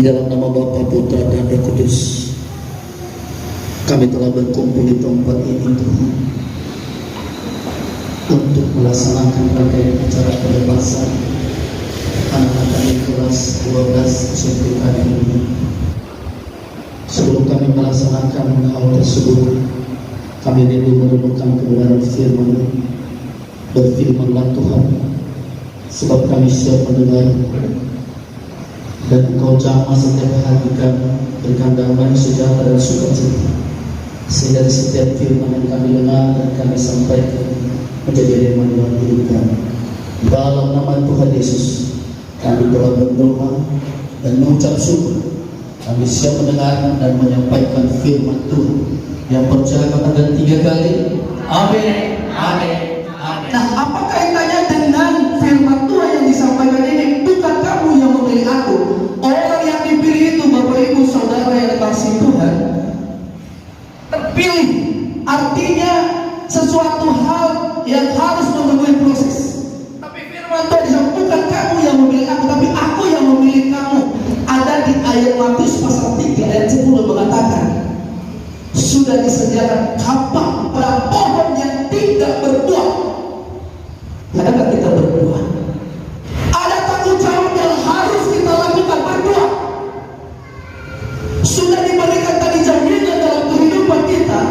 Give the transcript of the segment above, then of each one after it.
dalam nama Bapa, Putra, dan Roh Kudus, kami telah berkumpul di tempat ini Tuhan, untuk melaksanakan rangkaian acara pelepasan anak-anak di kelas 12 SMP kali ini. Sebelum kami melaksanakan hal tersebut, kami rindu merenungkan kebenaran firman. Berfirmanlah Tuhan, sebab kami siap mendengar, dan Engkau jamah setiap hati kami, berikan damai, sejahtera, dan sukacita, sehingga setiap firman yang kami dengar dan kami sampaikan menjadi firman yang hidup kami. Dalam nama Tuhan Yesus, kami telah berdoa dan mengucap syukur. Kami siap mendengar dan menyampaikan firman Tuhan. Yang percaya katakan 3 kali, amin, amin, amin. Nah, apa kaitannya dengan firman Tuhan yang disampaikan ini? Bukan kamu yang memilih aku. Orang yang dipilih itu, Bapak Ibu Saudara yang dikasihi Tuhan, terpilih. Artinya sesuatu hal yang harus melalui proses. Tapi firman Tuhan disebut, bukan kamu yang memilih aku, tapi aku yang memilih kamu. Ada di ayat Matius pasal 3 ayat 10 mengatakan, sudah disediakan kapal pada pohon yang tidak berbuah. Adakah kita berbuah? Ada tanggung jawab yang harus kita lakukan, berbuah. Sudah diberikan tadi jaminan dalam kehidupan kita,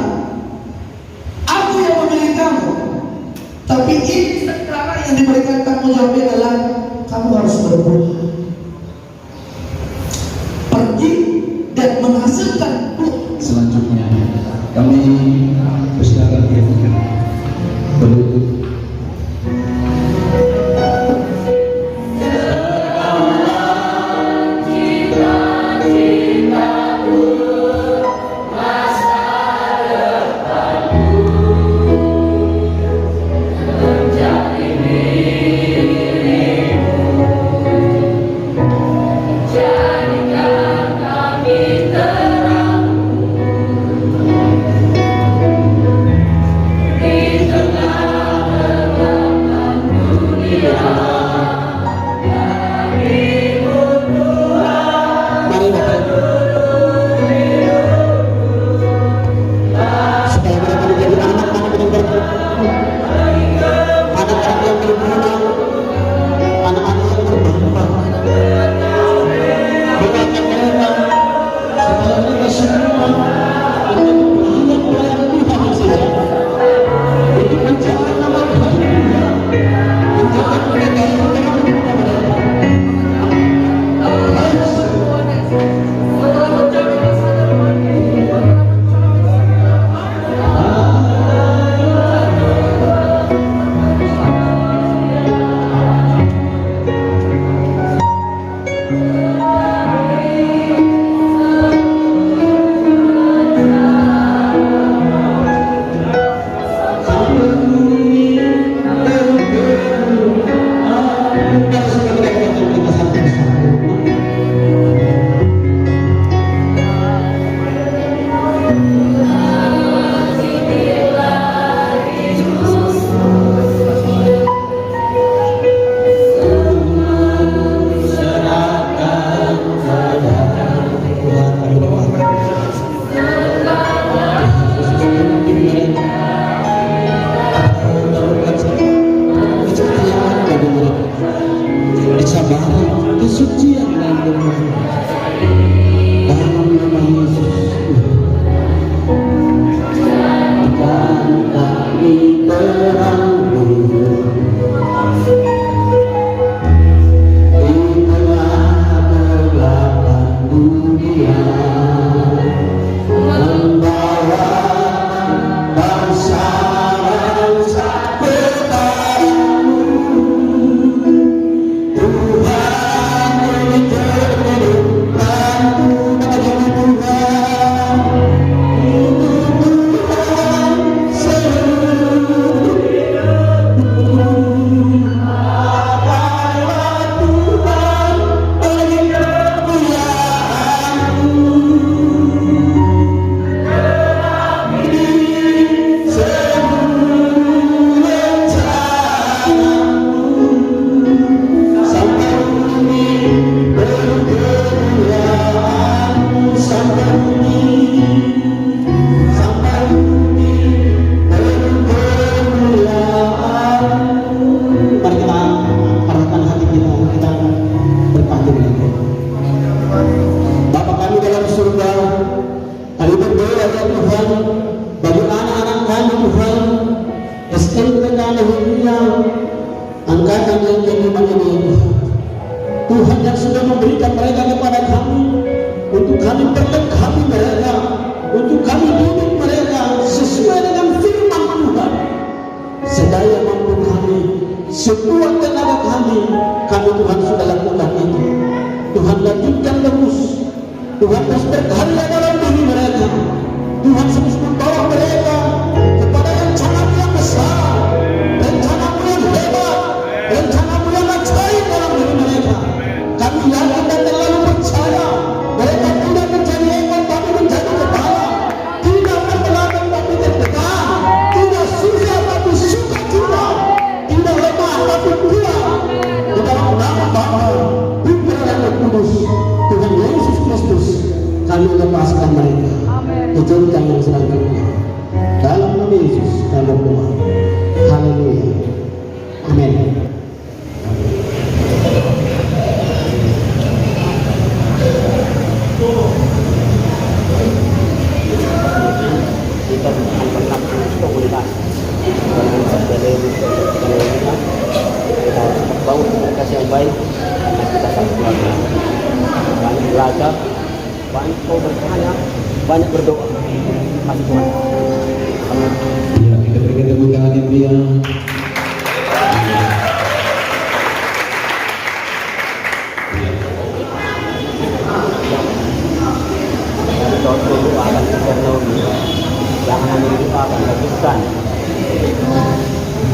aku yang memilih kamu. Tapi ini sekarang yang diberikan tanggung jawab adalah kamu harus berbuah. Pergi dan menghasilkan buah. Selanjutnya kami persilakan berlutut. Terang haleluya. Angkatan yang beriman ini, Tuhan yang sudah memberikan mereka kepada kami, untuk kami berlengkapi mereka, untuk kami didik mereka sesuai dengan firman Tuhan. Sedaya mampu kami, sekuat tenaga kami Tuhan sudah lakukan itu. Tuhan lanjutkan terus. Tuhan terus berkarya dalam diri mereka. Tuhan terus membawa mereka kepada rencana-Mu yang besar, rencana-Mu yang hebat, rencana-Mu yang ajaib dalam diri mereka. Kami yakin dan terlalu percaya mereka tidak menjadi ekor tapi menjadi kepala, tidak terbelakang tapi tertekan, tidak susah tapi sukacita, tidak lemah tapi kuat. Di dalam nama Bapa, Putra dan Roh Kudus, Tuhan Yesus Kristus, kami lepaskan mereka ke jenjang yang selanjutnya. Dalam nama Yesus kami berdoa. Haleluya. Amin. Kita mengenalkan komunitas kita bangun komunikasi yang baik karena kita satu keluarga, banyak belajar, banyak bertanya, banyak berdoa. Kasih Tuhan. Ya, kita berikan tepuk tangan yang meriah. Contoh doa akan teknologi, jangan hanya doa akan lanjutkan.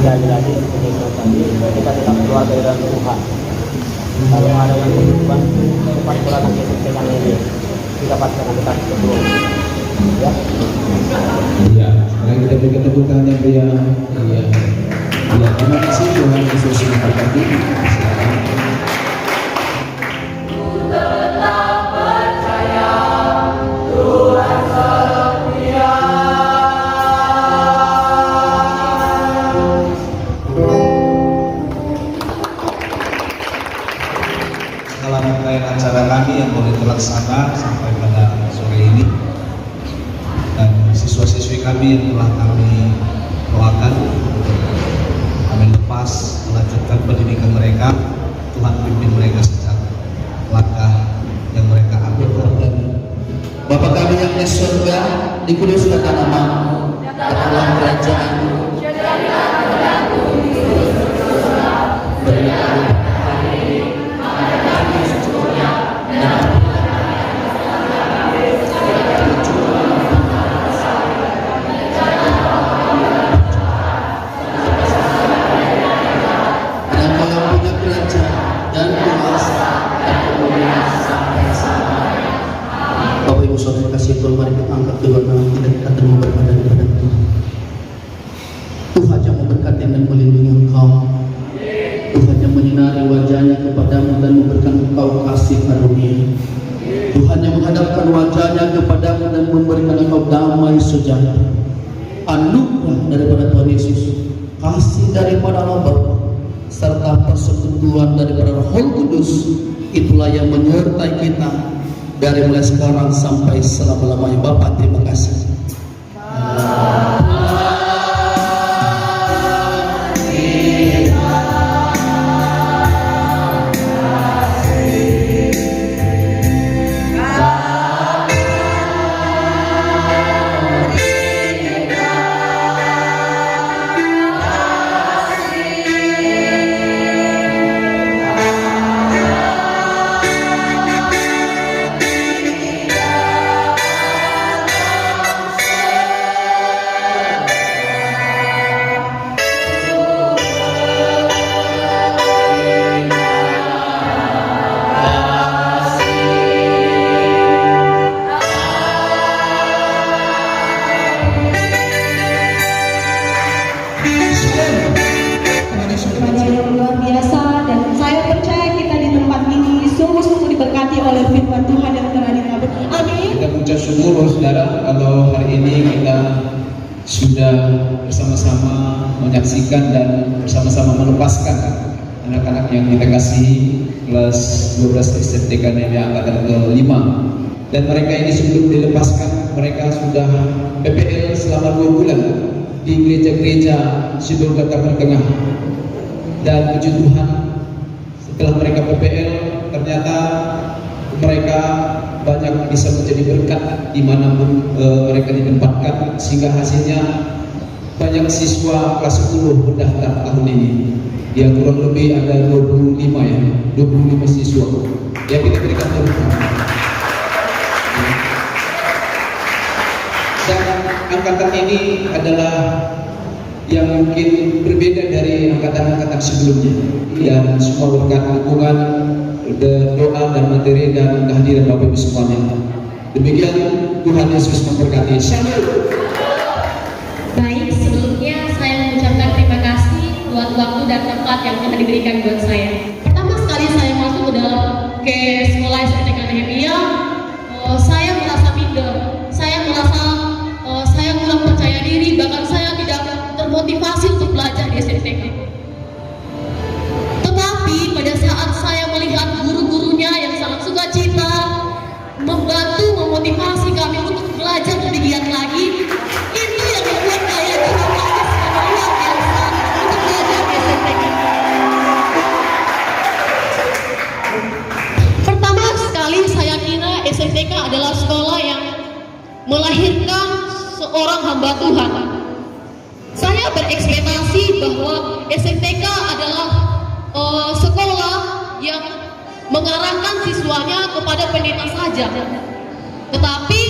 Lagi-lagi kita tetap keluarga dalam Tuhan. Kalau ada yang berubah, cepat pulang ke kesehatan ini. Kita pastikan kita berdua. Ya. Iya, sekarang kita berikan tepuk tangan yang meriah. Iya. Iya, terima kasih Tuhan Yesus memberkati. Silakan. Dalam rangkaian acara kami yang boleh terlaksana sampai pada sore ini, dan siswa-siswi kami yang telah kami doakan, kami lepas melanjutkan pendidikan mereka. Tuhan pimpin mereka sejak langkah yang mereka ambil. Bapa kami yang di surga, dikuduskan namamu, datanglah kerajaan-Mu, berilah kami kami secukupnya, dan Engkau punya kerajaan dan kuasa dan kemuliaan sampai selamanya. Bapak Ibu Saudara kasih Tuhan, mari kita angkat kedua tangan kita, kita terima berpada kepada Tuhan. Tuhan yang memberkati dan melindungi engkau, Tuhan yang menyinari wajahnya kepadamu dan memberikan engkau kasih karunia, Tuhan yang menghadapkan wajahnya kepadamu dan memberikan engkau damai sejahtera. Anugerah daripada Tuhan Yesus, kasih daripada Allah Bapa, serta persekutuan daripada Roh Kudus, itulah yang menyertai kita dari mulai sekarang sampai selama-lamanya. Bapa, terima kasih. Yang luar biasa, dan saya percaya kita di tempat ini sungguh-sungguh diberkati oleh firman Tuhan yang telah ditabur. Amin. Kita mengucap syukur saudara kalau hari ini kita sudah bersama-sama menyaksikan dan bersama-sama melepaskan anak-anak yang kita kasihi kelas 12 SMTK yang angkatan ke-5, dan mereka ini sebelum dilepaskan mereka sudah PPL selama 2 bulan di gereja-gereja Sidul Kata Tengah. Dan puji Tuhan, setelah mereka PPL, ternyata mereka banyak bisa menjadi berkat dimanapun mereka ditempatkan, sehingga hasilnya banyak siswa kelas 10 mendaftar tahun ini. Ya, kurang lebih ada 25 siswa. Ya, kita berikan tepuk tangan. Dan angkatan ini adalah yang mungkin berbeda dari angkatan-angkatan sebelumnya. Dan semua berkat dukungan, doa dan materi dan kehadiran Bapak Ibu semuanya. Demikian, Tuhan Yesus memberkati. Shalom. Baik, sebelumnya saya mengucapkan terima kasih buat waktu dan tempat yang telah diberikan buat saya. Pertama sekali saya masuk ke sekolah SMTK Nehemia, saya merasa minder, saya merasa saya kurang percaya diri, bahkan saya tidak termotivasi untuk belajar di SMTK. Tetapi pada saat saya melihat guru-gurunya yang sangat sukacita, membantu memotivasi kami untuk belajar lebih giat lagi, itu yang membuat saya juga luar biasa untuk belajar di SMTK. Pertama sekali saya kira SMTK adalah sekolah yang melahirkan seorang hamba Tuhan. Saya berekspektasi bahwa SMTK adalah sekolah yang mengarahkan siswanya kepada pendeta saja. Tetapi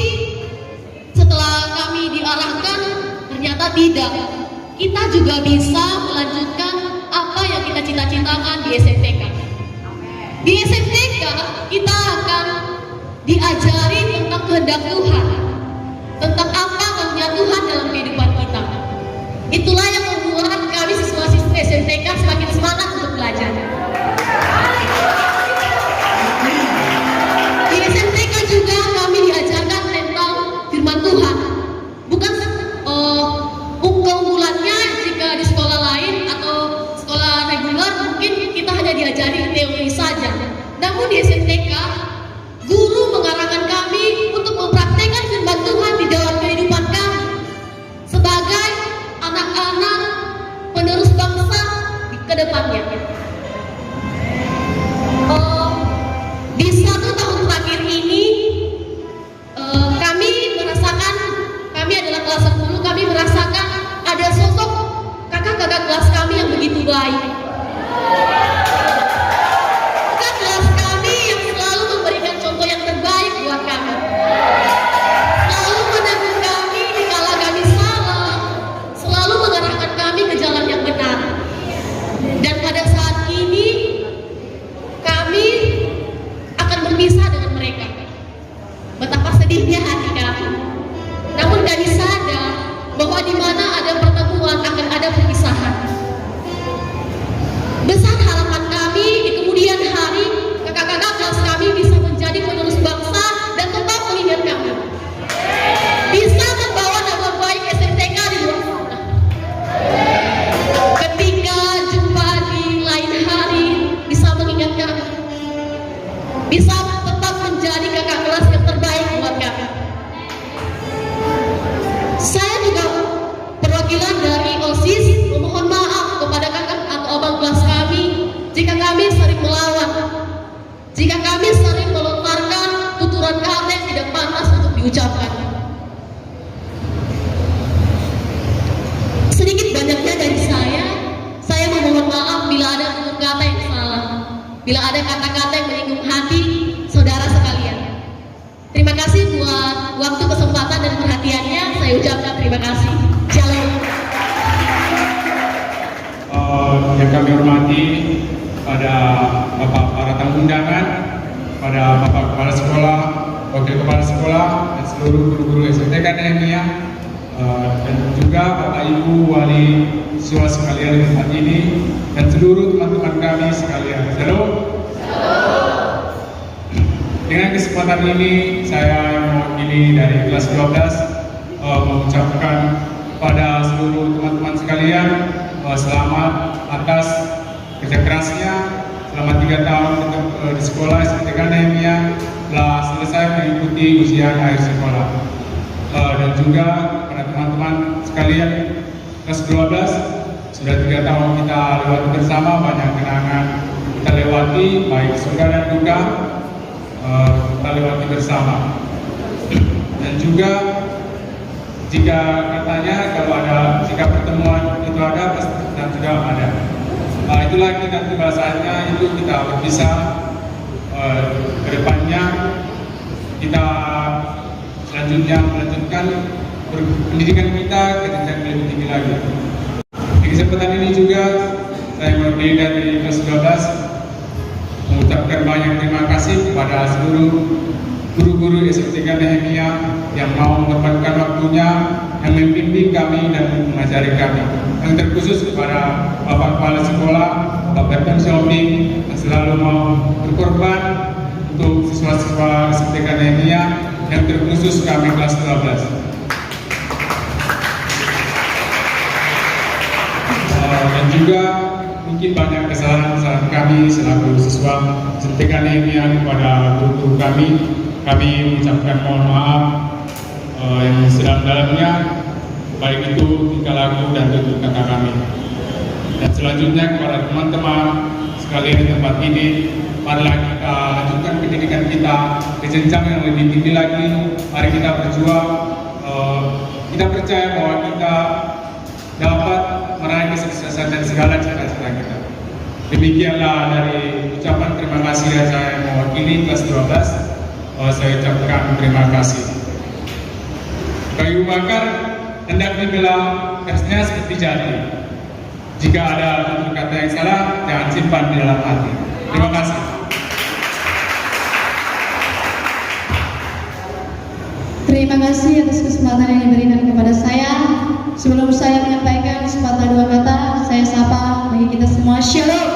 setelah kami diarahkan, ternyata tidak. Kita juga bisa melanjutkan apa yang kita cita-citakan di SMTK. Di SMTK kita akan diajari tentang kehendak Tuhan, tentang apa maunya Tuhan dalam kehidupan kita. Itulah yang membuat kami siswa-siswi SMTK semakin semangat untuk belajar. Di SMTK juga kami diajarkan tentang firman Tuhan. Bukan keunggulannya jika di sekolah lain atau sekolah reguler mungkin kita hanya diajari teori saja. Namun di SMTK, guru mengarahkan kami untuk mempraktekkan firman Tuhan di dalam kehidupan kami sebagai anak-anak penerus bangsa ke depannya. Di 1 tahun terakhir ini kami adalah kelas 10, kami merasakan ada sosok kakak-kakak kelas kami yang begitu baik. Kakak kelas kami yang selalu memberikan contoh yang terbaik buat kami, selalu menegur kami dikala kami salah, selalu mengarahkan kami ke jalan yang benar. Dan pada saat ini kami akan berpisah dengan mereka. Betapa sedihnya hati kami. Namun kami sadar bahwa di mana ada pertemuan akan ada perpisahan. Besar harapan kami di kemudian hari kakak-kakak kelas kami bisa menjadi penerus bangsa dan tetap mengingat kami, bisa membawa nama baik SMTK di luar sana. Ketika jumpa di lain hari bisa mengingat kami, bisa tetap menjadi kakak kelas yang terbaik buat kami. Saya juga perwakilan dari OSIS memohon maaf kepada kakak atau abang kelas kami jika kami sering melawan, jika kami sering melontarkan tuturan kata yang tidak pantas untuk diucapkan. Sedikit banyaknya dari saya memohon maaf bila ada tutur kata yang salah, bila ada kata-kata yang menyinggung hati saudara sekalian. Terima kasih buat waktu, kesempatan, dan perhatiannya. Saya ucapkan terima kasih. Shalom. Yang kami hormati pada Bapak para tamu undangan, pada Bapak Kepala Sekolah, Wakil Kepala Sekolah, dan seluruh guru-guru SMTK Nehemia, dan juga Bapak Ibu Wali siswa sekalian di tempat ini, dan seluruh teman-teman kami sekalian. Shalom. Dengan kesempatan ini saya mewakili dari kelas 12 mengucapkan pada seluruh teman-teman sekalian selamat atas kerja kerasnya selama 3 tahun di sekolah SMTK Nehemia telah selesai mengikuti ujian akhir sekolah. Dan juga pada teman-teman sekalian kelas 12, sudah 3 tahun kita lewati bersama, banyak kenangan kita lewati, baik suka dan duka, kita lewati bersama. Dan juga jika katanya kalau jika pertemuan itu ada, pasti dan juga ada. Itulah kita tiba saatnya itu kita berpisah. Ke depannya kita selanjutnya melanjutkan pendidikan kita ke jenjang lebih tinggi lagi. Di kesempatan ini juga saya mewakili dari kelas 12 mengucapkan banyak terima kasih kepada seluruh guru-guru SMTK Nehemia yang mau mengorbankan waktunya, yang membimbing kami dan mengajari kami. Yang terkhusus kepada Bapak Kepala Sekolah, Bapak Pensioming yang selalu mau berkorban untuk siswa-siswa SMTK Nehemia, yang terkhusus kami kelas 12. Dan juga mungkin banyak kesalahan-kesalahan kami selaku siswa SMTK Nehemia kepada guru-guru kami. Kami mengucapkan mohon maaf yang sedalam-dalamnya, baik itu tingkah laku dan tutur kata kami. Dan selanjutnya kepada teman-teman sekalian di tempat ini, marilah kita lanjutkan pendidikan kita ke jenjang yang lebih tinggi lagi. Mari kita berjuang. Kita percaya bahwa kita dapat meraih kesuksesan dan segala cita-cita kita. Demikianlah dari ucapan terima kasih yang saya mewakili kelas 12. Saya ucapkan terima kasih. Kayu bakar hendak dibelah, kerasnya seperti jati. Jika ada tutur kata yang salah, jangan simpan di dalam hati. Terima kasih. Terima kasih atas kesempatan yang diberikan kepada saya. Sebelum saya menyampaikan sepatah dua kata, saya sapa bagi kita semua. Shalom.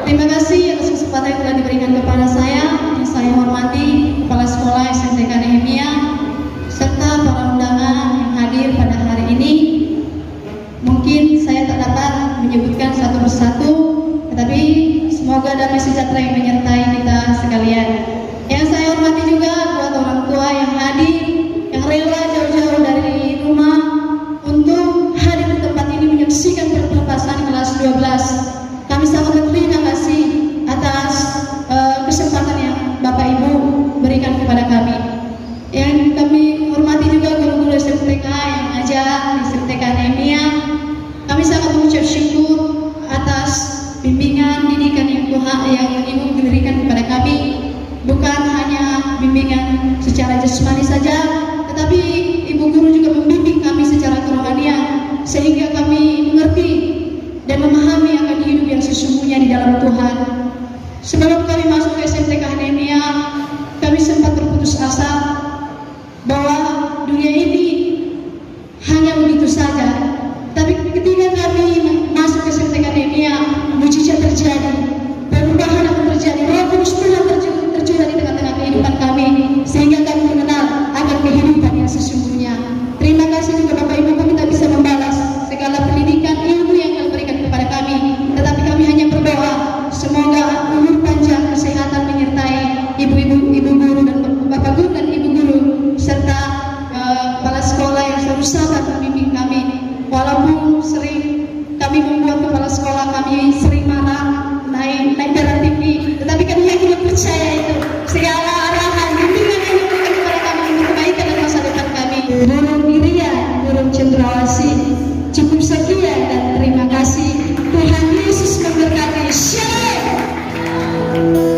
Terima kasih atas kesempatan yang telah diberikan kepada saya. Yang saya hormati Kepala Sekolah SMTK Nehemia serta para undangan yang hadir pada hari ini. Mungkin saya tak dapat menyebutkan satu persatu, tetapi semoga damai sejahtera yang menyertai kita sekalian. Yang saya hormati juga buat orang tua yang hadir, yang rela jauh-jauh dari rumah untuk hadir di tempat ini menyaksikan perpelepasan kelas 12. Kami sangat berterima kasih atas kesempatan yang Bapak Ibu berikan kepada kami. Yang kami hormati juga guru-guru SMTK yang mengajar di SMTK Nehemia. Kami sangat mengucap syukur atas bimbingan didikan yang Tuhan yang Ibu berikan kepada kami. Bukan hanya bimbingan secara jasmani saja, tetapi Ibu guru juga membimbing kami secara kerohanian, sehingga kami mengerti dan memahami akan hidup yang sesungguhnya di dalam Tuhan. Sebelum kami masuk ke SMTK Nehemia, kami sempat berputus asa bahwa dunia ini hanya begitu saja. Tapi ketika kami masuk ke SMTK Nehemia, mujizat terjadi, perubahan akan terjadi, Roh Kudus Tuhan tercurah di tengah-tengah kehidupan kami, sehingga kami mengenal akan kehidupan yang sesungguhnya. Terima kasih juga Bapak Ibu, kami tak bisa membalas segala pendidikan ilmu yang telah berikan kepada kami, tetapi kami hanya berdoa semoga umur panjang, kesehatan menyertai ibu guru dan bapak guru dan ibu guru serta kepala sekolah yang selalu sabar membimbing kami. Walaupun sering kami membuat kepala sekolah kami sering marah, naik darah tinggi, tetapi kami yakin dan percaya itu segala arahan bimbingan yang diberikan kepada kami untuk kebaikan dan masa depan kami. Guru Irian, guru Cendrawasih, cukup sekian dan terima kasih. Tuhan Yesus memberkati. Shalom. Bersama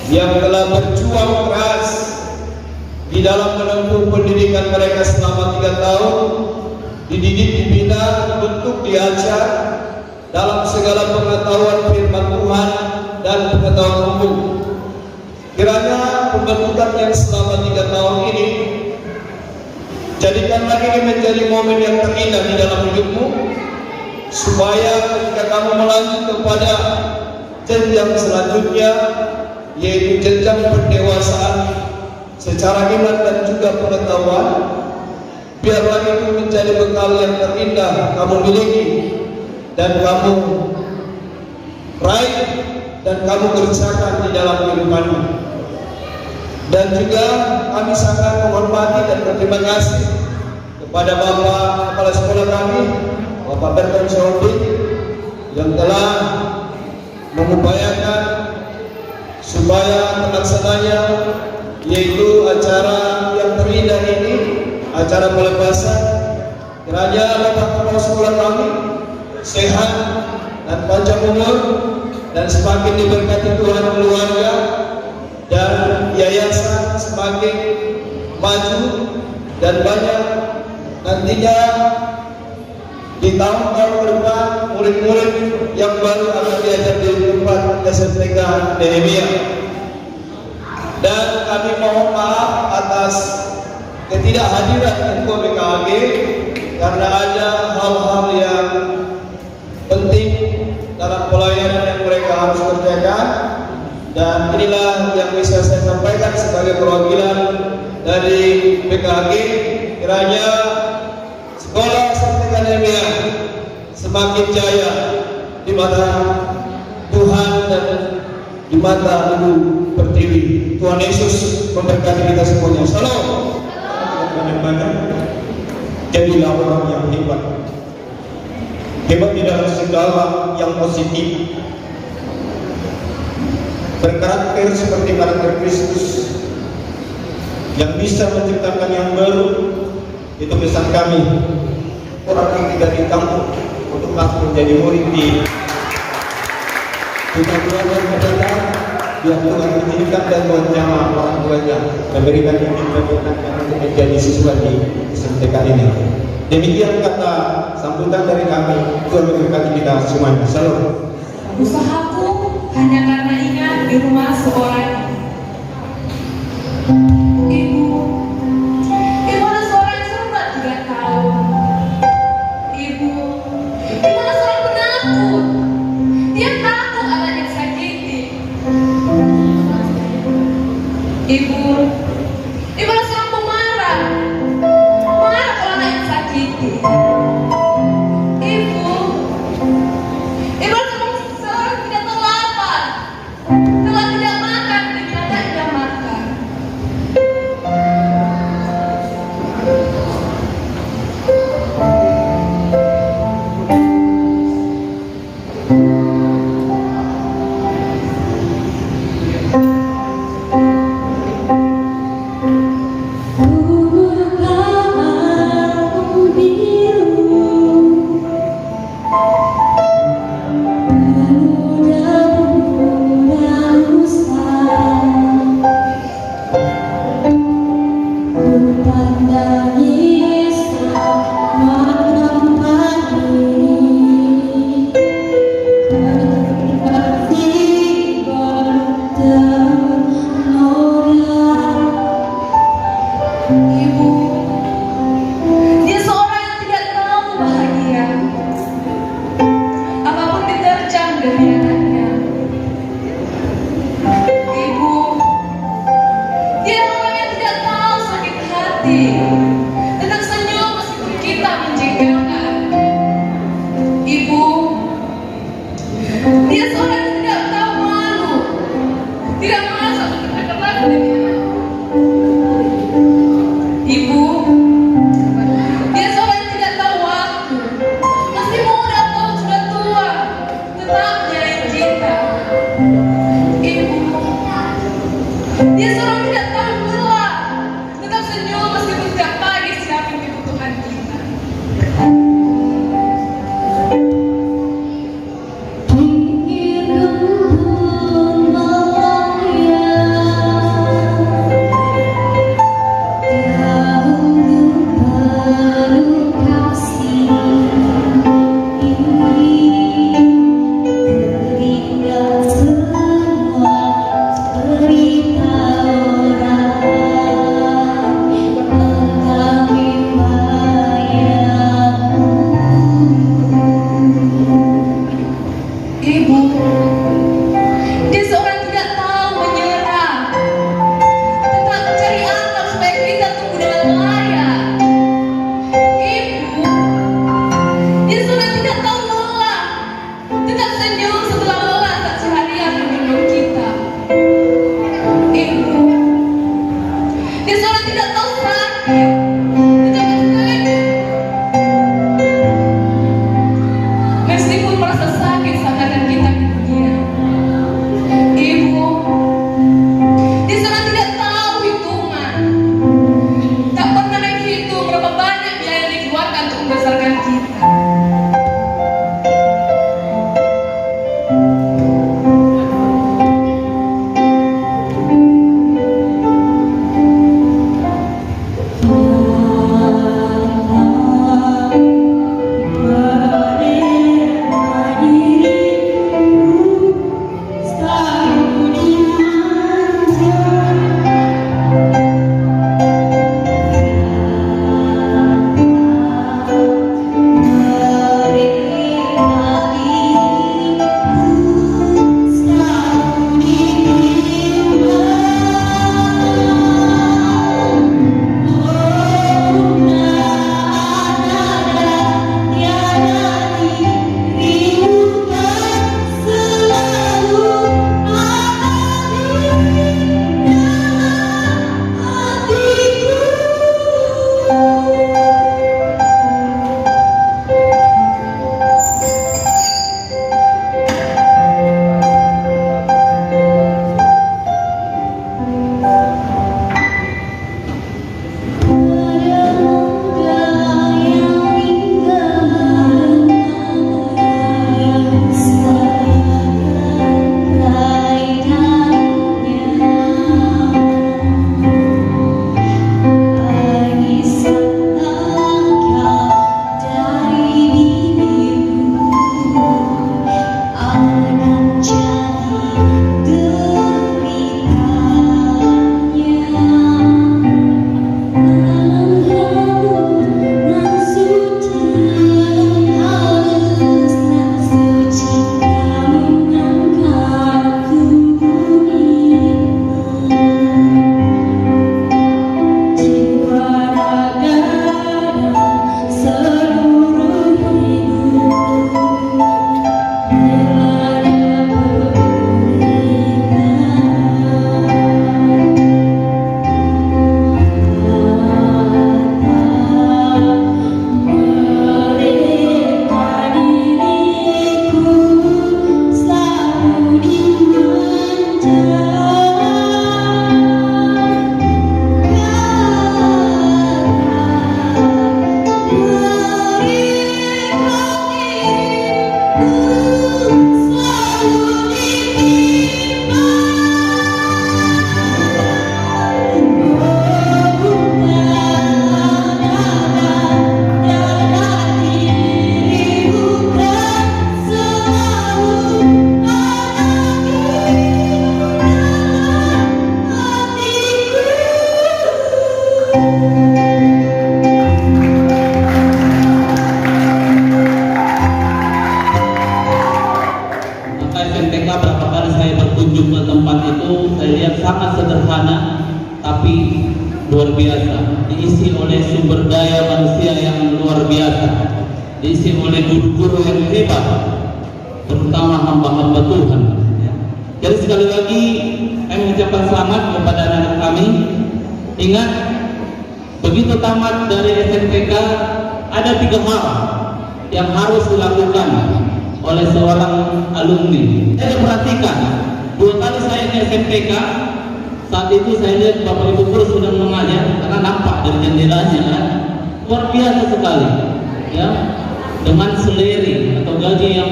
yang telah berjuang keras di dalam menempuh pendidikan mereka selama 3 tahun, dididik, dibina, dibentuk, diajar dalam segala pengetahuan firman Tuhan dan pengetahuan umum. Kiranya pembentukan yang selama 3 tahun ini jadikanlah ini menjadi momen yang terindah di dalam hidupmu, supaya ketika kamu melanjut kepada jenjang selanjutnya, yaitu jenjang pendewasaan secara iman dan juga pengetahuan, biarlah itu menjadi bekal yang terindah kamu miliki dan kamu raih dan kamu kerjakan di dalam kehidupanmu. Dan juga kami sangat menghormati dan berterima kasih kepada Bapak Kepala Sekolah kami, Bapak Berton Saudi, yang telah mengupayakan supaya terlaksananya, yaitu acara yang terindah ini, acara pelepasan. Kiranya Bapak Kepala Sekolah kami sehat dan panjang umur dan semakin diberkati Tuhan keluarga, dan yayasan semakin maju dan banyak nantinya di tahun-tahun ke depan murid-murid yang baru akan diajar di tempat SMTK Nehemia. Dan kami mohon maaf atas ketidakhadiran Ketua BKAG karena ada hal-hal yang penting dalam pelayanan yang mereka harus kerjakan. Dan inilah yang bisa saya sampaikan sebagai perwakilan dari BKAG. Kiranya sekolah SMTK Nehemia semakin jaya di mata Tuhan dan di mata Ibu Pertiwi. Tuhan Yesus memberkati kita semuanya. Salam. Jadilah orang yang hebat. hebat di dalam segala yang positif, berkarakter seperti karakter Kristus, yang bisa menciptakan yang baru. Itu pesan kami, orang yang tidak ditampung untuk langsung menjadi murid di kita belajar mendadak, biar Tuhan menjadikan dan menjama orang tuanya, memberikan izin bagi anaknya untuk menjadi siswa di SMTK ini. Demikian kata sambutan dari kami. Tuhan memberkati kita semuanya. Salam. Usahaku hanya karena ingat di rumah seorang ibu. Ibu ada seorang surat 3 tahun. Ibu ada seorang penakut. Dia takut anaknya disakiti. Ibu ada seorang pemarah. Marah kalau anaknya disakiti. Ibu seorang tidak tahu lapar, telah tidak makan demi anaknya makan. Dia seorang yang tidak tahu bahagia, apapun diterjang demi anaknya. Ibu, dia orang yang tidak tahu sakit hati, tetap senyum meskipun kita menjengkelkan. Ibu, dia seorang yang tidak tahu malu, tidak merasa terkenal demi anaknya. Ibu, dia seorang yang tidak tahu waktu, masih muda atau sudah tua, tetap menyayangi kita. Ibu, dia seorang yang tidak tahu lelah, tetap senyum meskipun setiap pagi siapin kebutuhan kita. Ibu, dia seorang yang tidak tahu menyerah, tetap mencari akal supaya kita tumbuh dengan layak. Ibu, dia seorang yang tidak tahu lelah, tetap senyum setelah lelah saat seharian menggendong kita. Ibu, dia seorang yang tidak tahu sakit, tetap bersemangat meskipun merasa sakit seakan kita kemudian. Ibu, dia seorang tidak tahu hitungan, tak pernah menghitung berapa banyak biaya yang dikeluarkan untuk membesarkan kita. Diri berkunjung ke tempat itu, saya lihat sangat sederhana tapi luar biasa, diisi oleh sumber daya manusia yang luar biasa, diisi oleh guru-guru yang hebat, terutama hamba-hamba Tuhan. Jadi sekali lagi saya mengucapkan selamat kepada anak-anak kami. Ingat, begitu tamat dari SMTK ada 3 hal yang harus dilakukan oleh seorang alumni. Saya perhatikan 2 kali saya ke SMTK, saat itu saya lihat Bapak Ibu guru sedang mengajar, karena nampak dari jendelanya kan, luar biasa sekali, ya, dengan seleri atau gaji yang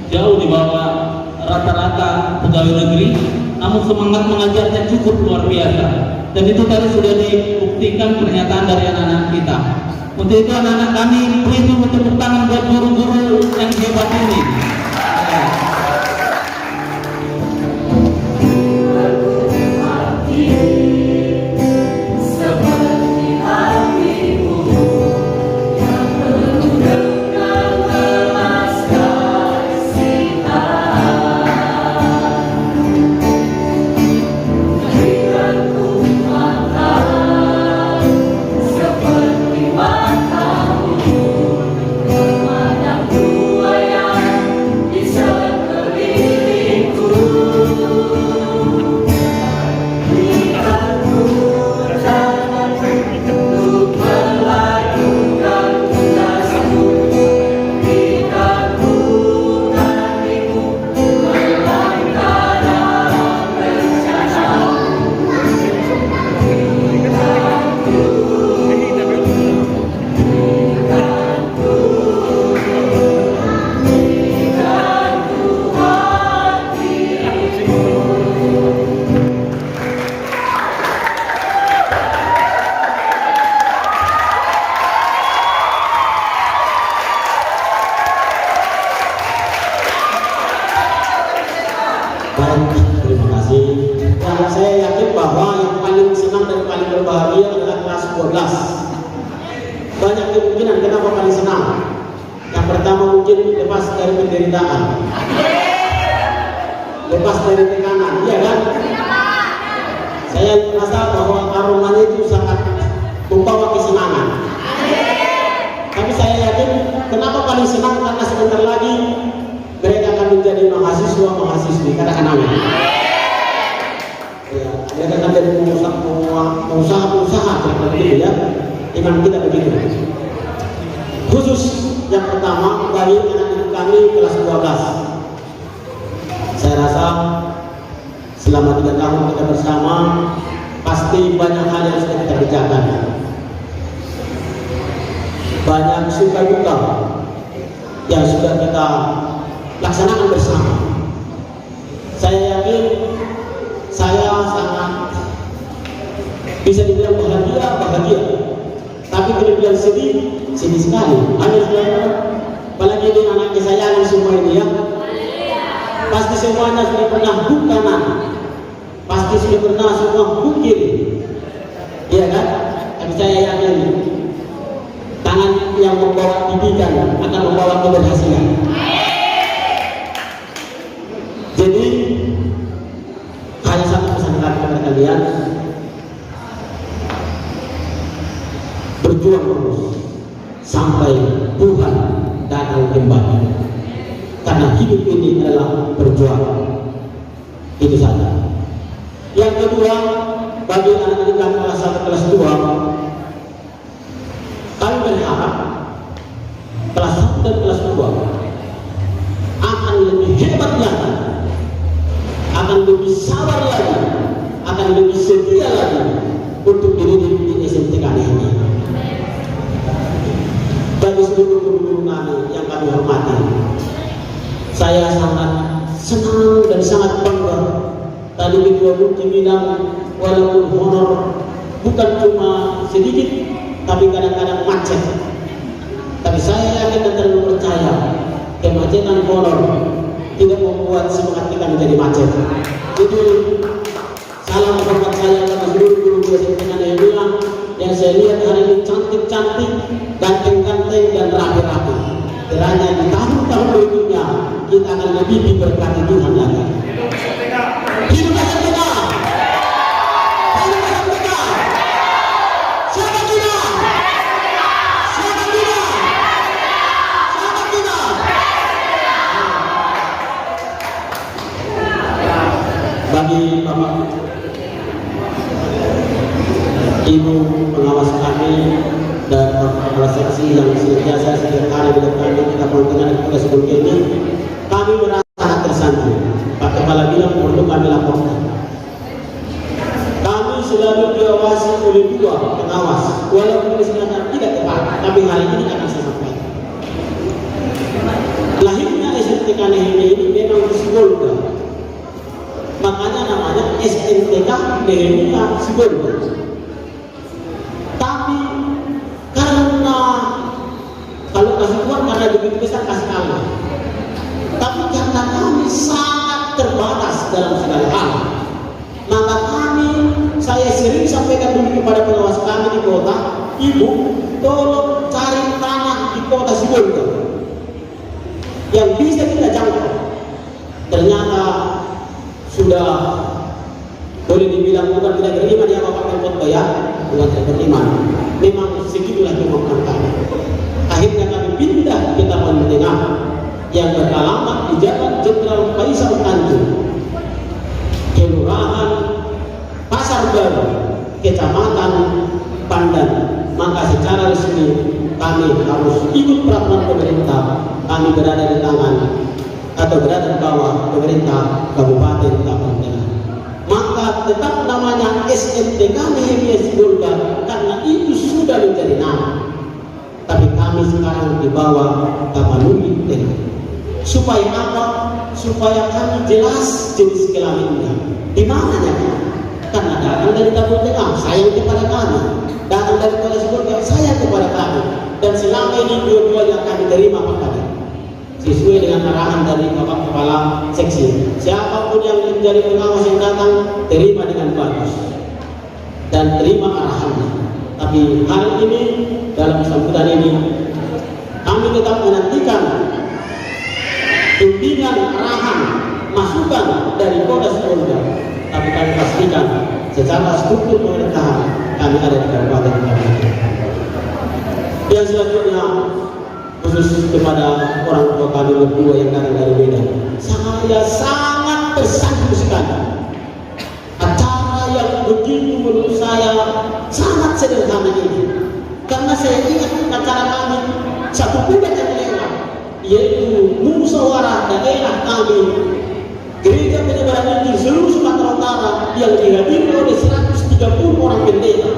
jauh di bawah rata-rata pegawai negeri, namun semangat mengajarnya cukup luar biasa. Dan itu tadi sudah dibuktikan pernyataan dari anak-anak kita. Untuk itu anak-anak kami beri tepuk tangan buat guru-guru yang hebat ini. Terima kasih. Dan saya yakin bahwa yang paling senang dan paling berbahagia adalah kelas 12. Banyak kemungkinan kenapa paling senang. Yang pertama mungkin lepas dari penderitaan, lepas dari tekanan, iya kan? Saya merasa bahwa aromanya itu sangat membawa kesenangan. Tapi saya yakin kenapa paling senang, karena sebentar lagi mereka akan menjadi mahasiswa-mahasiswi, katakan amin. Ya, mereka akan jadi pengusaha-pengusaha seperti itu ya. Iman kita begitu. Khusus yang pertama bagi anak-anak kami kelas 12. Saya rasa selama 3 tahun kita bersama, pasti banyak hal yang sudah kita kerjakan. Banyak suka duka yang sudah kita laksanakan bersama. Saya yakin saya sangat bisa dibilang bahagia, tapi kalau bilang sedih sekali. Apalagi ini anak kesayangan semua ini ya. Pasti semuanya sudah pernah bukanan, pasti sudah pernah semua bukir, iya kan? Tapi saya yakin tangan yang membawa didikan akan membawa keberhasilan. Jadi hanya satu pesan kami kepada kalian, berjuang terus sampai Tuhan datang kembali, karena hidup ini adalah perjuangan. Itu saja. Yang kedua, bagi anak-anak kami kelas 1 kelas 2, kami berharap kelas 1 dan kelas 2 akan lebih hebat lagi, akan lebih sabar lagi, akan lebih setia lagi untuk dididik di SMTK ini. Bagi seluruh guru-guru kami yang kami hormati, saya sangat senang dan sangat bangga. Tadi Ketua Bukti bilang walaupun honor bukan cuma sedikit, tapi kadang-kadang macet. Tapi saya yakin dan terlalu percaya kemacetan honor tidak membuat semangat kita menjadi macet. Jadi salam hormat saya kepada seluruh guru SMTK yang bilang, yang saya lihat hari ini cantik-cantik, ganteng-ganteng dan rapi-rapi. Kiranya di tahun-tahun berikutnya kita akan lebih diberkati Tuhan lagi. bagi Bapak Ibu pengawas kami dan kepala seksi yang senantiasa setiap hari dengan kami kita kontingan tugas ini, kami merasa sangat tersanjung. Pak Kepala bilang perlu kami laporkan. Kami selalu diawasi oleh dua pengawas, walaupun ini sebenarnya tidak tepat, tapi hari ini akan saya sampaikan. Lahirnya SMTK Nehemia ini memang Sibolga, makanya namanya SMTK Nehemia Sibolga. Tapi karena kalau kasih Tuhan karena begitu besar kasih Allah, tapi karena kami sangat terbatas dalam segala hal, maka saya sering sampaikan dulu kepada pengawas kami di kota, Ibu tolong cari tanah di kota Sibolga yang bisa kita jangkau. Ternyata sudah boleh dibilang bukan tidak beriman ya Bapak Menko ya, bukan tidak beriman. Memang segitulah kemampuan kami. Akhirnya kami pindah ke Taman Tengah yang beralamat di Jalan Jenderal Faisal Tanjung, Kelurahan Pasar Baru, Kecamatan Pandan. Maka secara resmi kami harus ikut peraturan pemerintah. Kami berada di tangan atau berada di bawah pemerintah Kabupaten Taman Tengah. Maka tetap namanya SMTK Nehemia Sibolga karena itu sudah menjadi nama. Tapi kami sekarang di bawah Tapanuli Tengah. Supaya apa? Supaya kami jelas jenis kelaminnya. Di mananya? Karena datang dari Taman Tengah, sayang kepada kami. Datang dari Kota Sibolga, sayang kepada kami. Dan selama ini dua-duanya kami terima Pak Kadin, sesuai dengan arahan dari Bapak Kepala Seksi. Siapapun yang menjadi pengawas yang datang, terima dengan bagus dan terima arahannya. Tapi hari ini dalam sambutan ini kami tetap menantikan bimbingan, arahan, masukan dari Kota Sibolga. Tapi kami pastikan secara struktur pemerintahan kami ada di Kabupaten Tapanuli. Yang selanjutnya khusus kepada orang tua kami berdua yang datang dari Medan, saya sangat tersanjung sekali. Acara yang begitu menurut saya sangat sederhana ini, karena saya ingat acara kami satu bulan yang lewat, yaitu musyawarah daerah kami Gereja Penyebaran Injil seluruh Sumatera Utara yang dihadiri oleh 130 orang pendeta.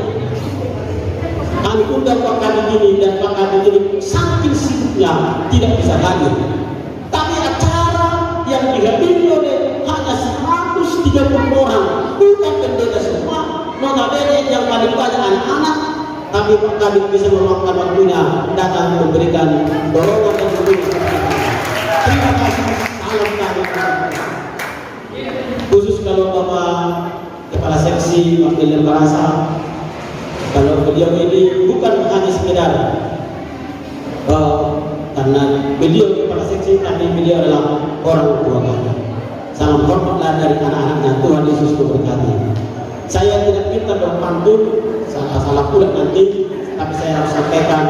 Kami undang Pak Kadin ini dan Pak Kadin ini saking sibuknya tidak bisa hadir. Tapi acara yang dihadiri oleh hanya 130 orang, bukan pendeta semua, notabene yang paling banyak anak-anak. Tapi Pak Kadin bisa meluangkan waktunya datang memberikan dorongan dan dukungan. Terima kasih. Salam kami. Khusus kalau Bapak Kepala Seksi Wakil Barasa, kalau beliau ini bukan hanya sekedar karena beliau Kepala Seksi, tapi beliau adalah orang tua kami. Salam hormatlah dari anak-anaknya, Tuhan Yesus memberkati. Saya tidak minta dong pantun, salah pula nanti, tapi saya harus sampaikan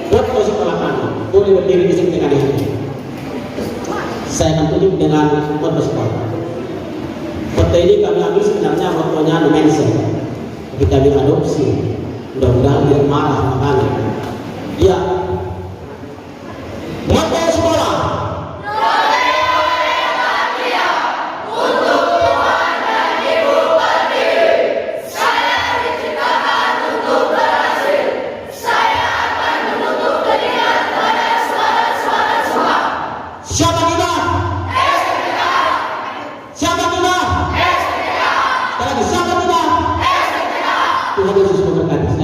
foto sekolah kami. Boleh berdiri di sini dengan ini. Saya akan tunjuk dengan foto sekolah. Foto ini kami ambil sebenarnya fotonya di Mensa. Kita adopsi. Mudah-mudahan dia marah makanya. Ya. Foto sekolah. Tuhan Yesus memberkati.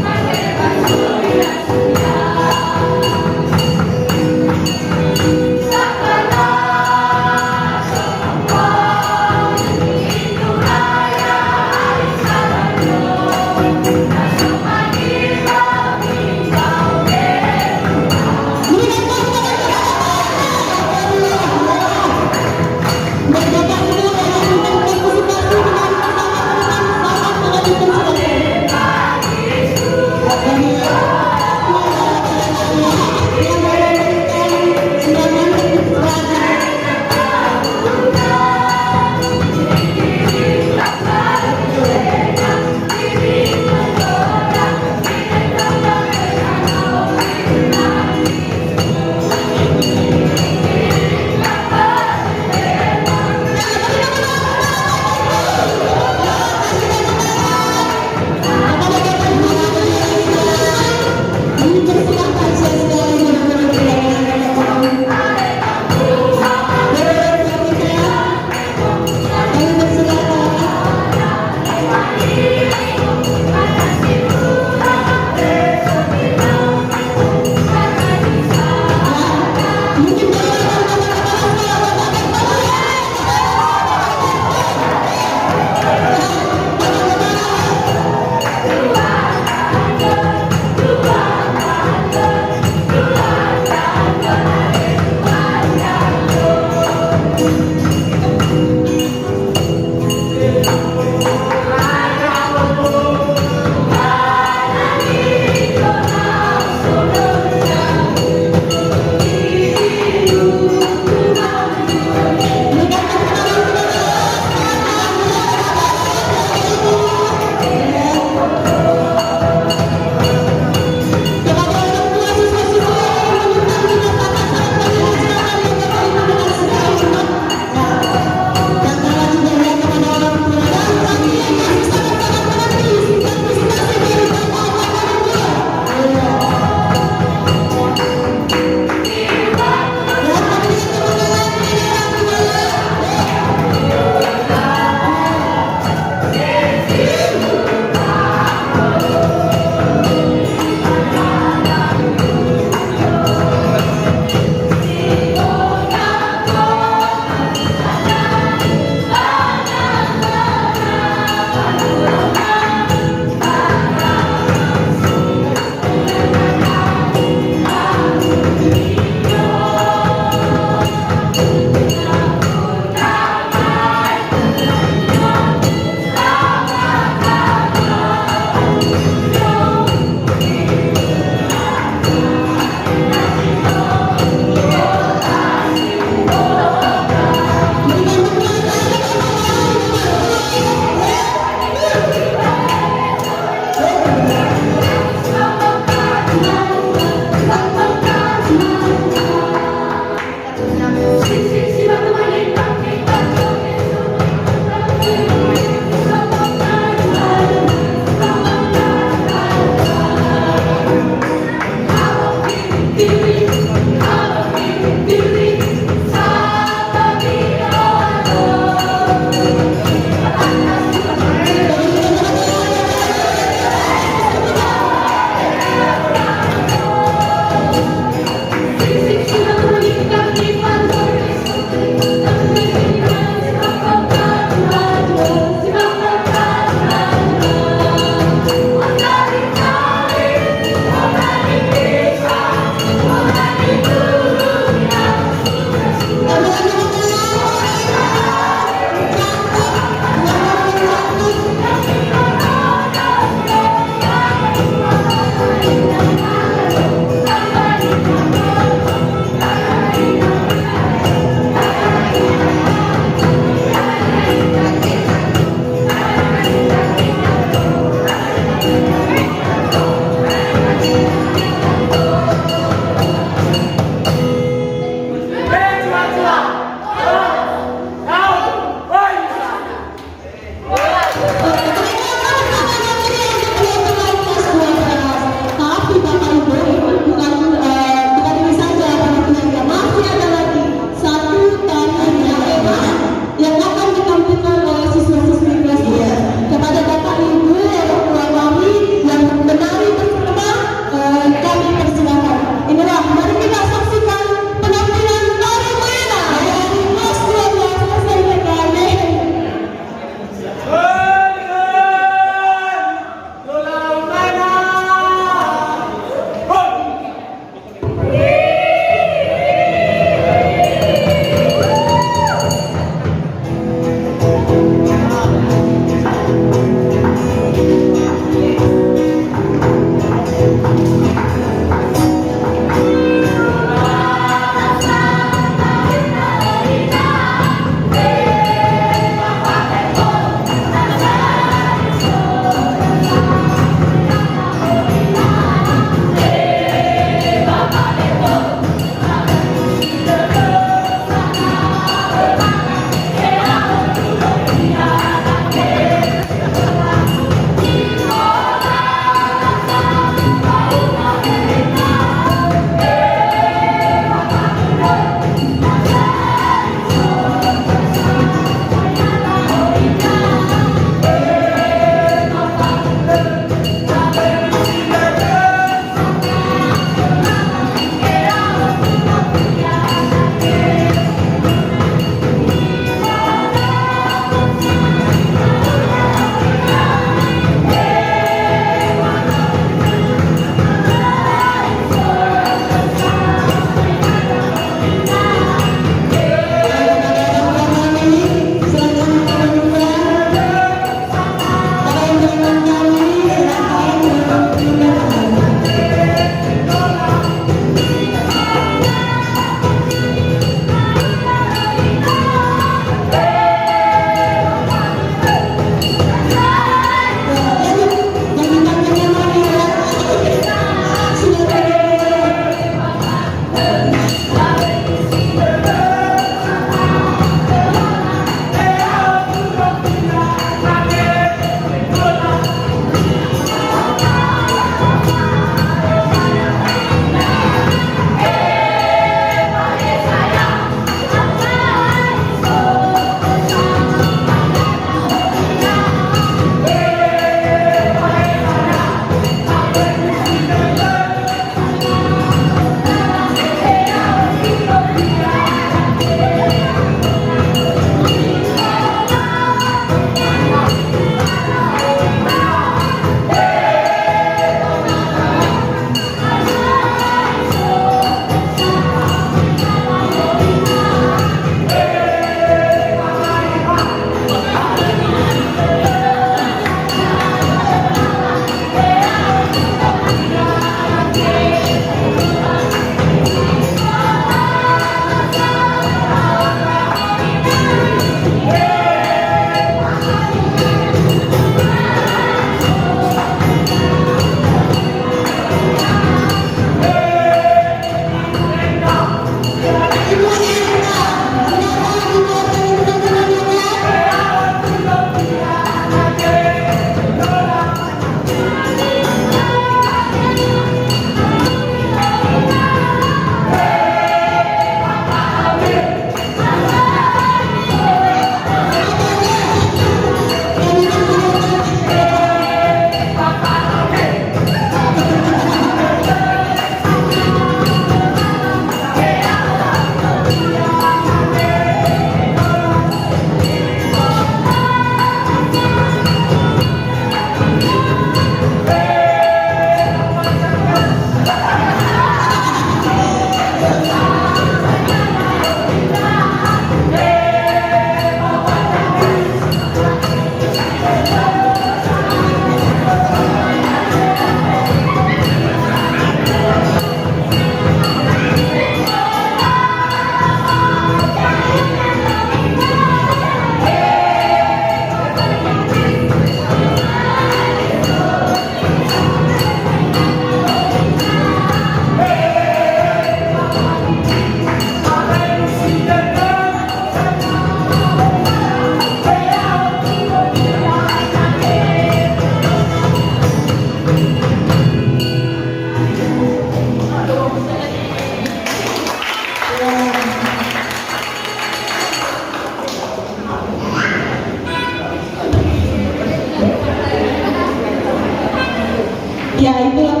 Ya itulah.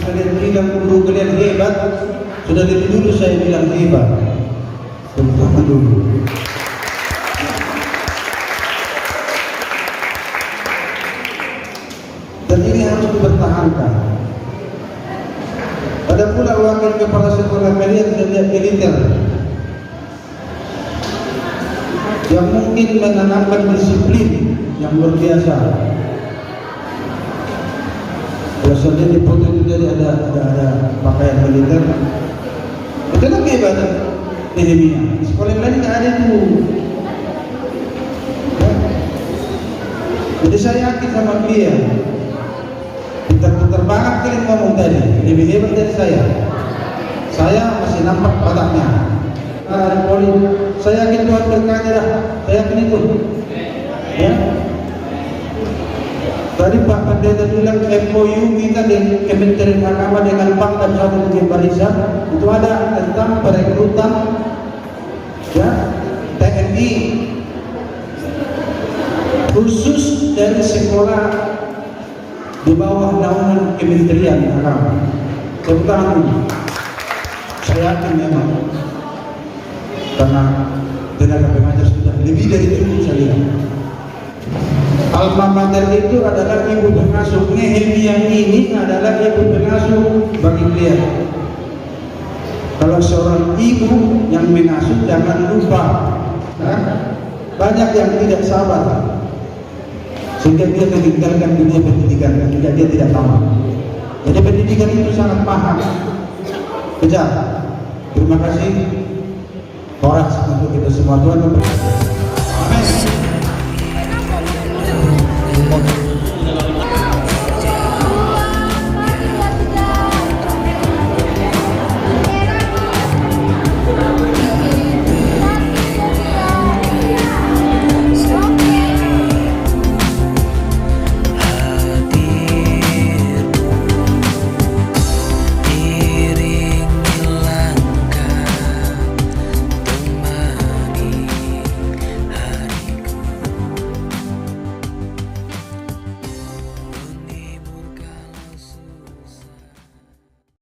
Kalian bilang guru kalian hebat, sudah lebih dulu saya bilang hebat. Terutama dulu. Dan ini harus dipertahankan. Ada pula wakil kepala sekolah kalian sejak militer yang mungkin menanamkan disiplin yang luar biasa. Kalau saja di foto itu tadi ada pakaian militer, itu kan kehebatan Nehemia. Sekolah yang lain nggak ada itu. Ya. Jadi saya yakin sama dia. Pintar-pintar banget kalian ngomong tadi, lebih hebat dari saya. Saya masih nampak bataknya. Saya yakin Tuhan berkata dah. Saya yakin itu. Ya. Tadi Pak Pendeta bilang MOU kita di Kementerian Agama dengan Pangdam Satu Bukit Barisan itu ada tentang perekrutan ya TNI khusus dari sekolah di bawah naungan Kementerian Agama. Tentang saya yakin memang karena tenaga pengajar sudah lebih dari itu saya lihat. Alma mater itu adalah ibu pengasuh. Nehemia ini adalah ibu pengasuh bagi kalian. Kalau seorang ibu yang mengasuh jangan lupa, banyak yang tidak sabar sehingga dia meninggalkan dunia pendidikan sehingga dia tidak tamat. Jadi pendidikan itu sangat mahal. Kejar. Terima kasih. Horas untuk kita semua. Tuhan memberkati.